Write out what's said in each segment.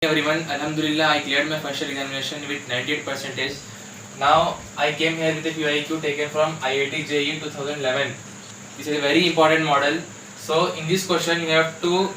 Everyone, Alhamdulillah, I cleared my first year examination with 98 percentage. Now I came here with a PYQ taken from IIT JEE 2011. This is a very important model. So in this question you have to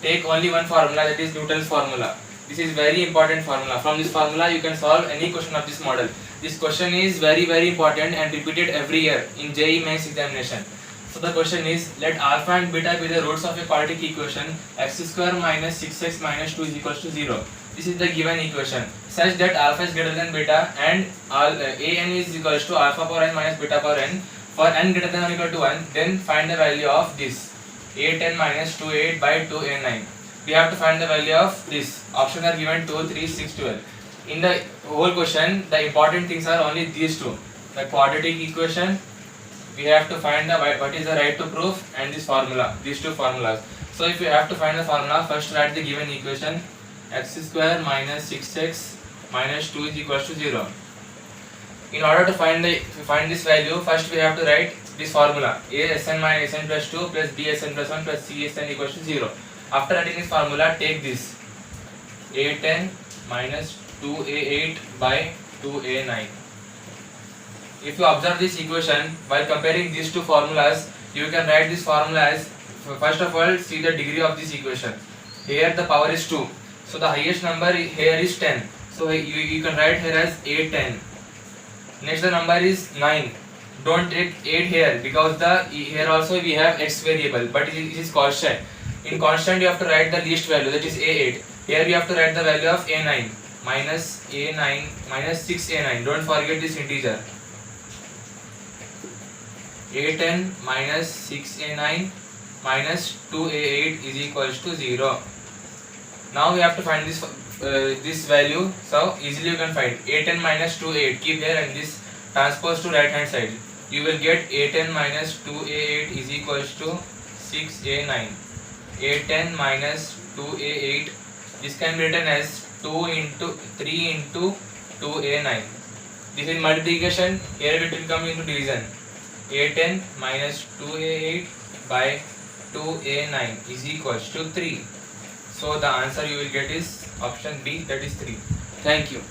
take only one formula, that is Newton's formula. This is very important formula. From this formula you can solve any question of this model. This question is very important and repeated every year in JEE mains examination. So the question is, let alpha and beta be the roots of a quadratic equation x square minus 6x minus 2 is equals to 0. This is the given equation such that alpha is greater than beta and an is equals to alpha power n minus beta power n. For n greater than or equal to 1, then find the value of this a10 minus 28 by 2a9. We have to find the value of this. Options are given 2, 3, 6, 12. In the whole question, the important things are only these two: the quadratic equation. We have to find the what is the right to proof and this formula, these two formulas. So if you have to find the formula, first write the given equation x square minus 6x minus 2 is equals to 0. In order to find this value, first we have to write this formula: a sn minus sn plus 2 plus b sn plus 1 plus c sn equals to 0. After writing this formula, take this a10 minus 2a8 by 2a9. If you observe this equation, while comparing these two formulas, you can write this formula as, first of all, see the degree of this equation. Here the power is 2, so the highest number here is 10. So you can write here as a10. Next the number is 9. Don't take 8 here because here also we have x variable, but it is constant. In constant you have to write the least value, that is a8. Here you have to write the value of a9 minus 6a9. Don't forget this integer. a10 minus 6a9 minus 2a8 is equals to 0. Now we have to find this value, so easily you can find a10 minus 2a8. Keep here and this transpose to right hand side. You will get a10 minus 2a8 is equals to 6a9. a10 minus 2a8, this can be written as 2 into 3 into 2a9. This is multiplication, here it will come into division. a10 minus 2a8 by 2a9 is equals to 3. So the answer you will get is option B, that is 3. Thank you.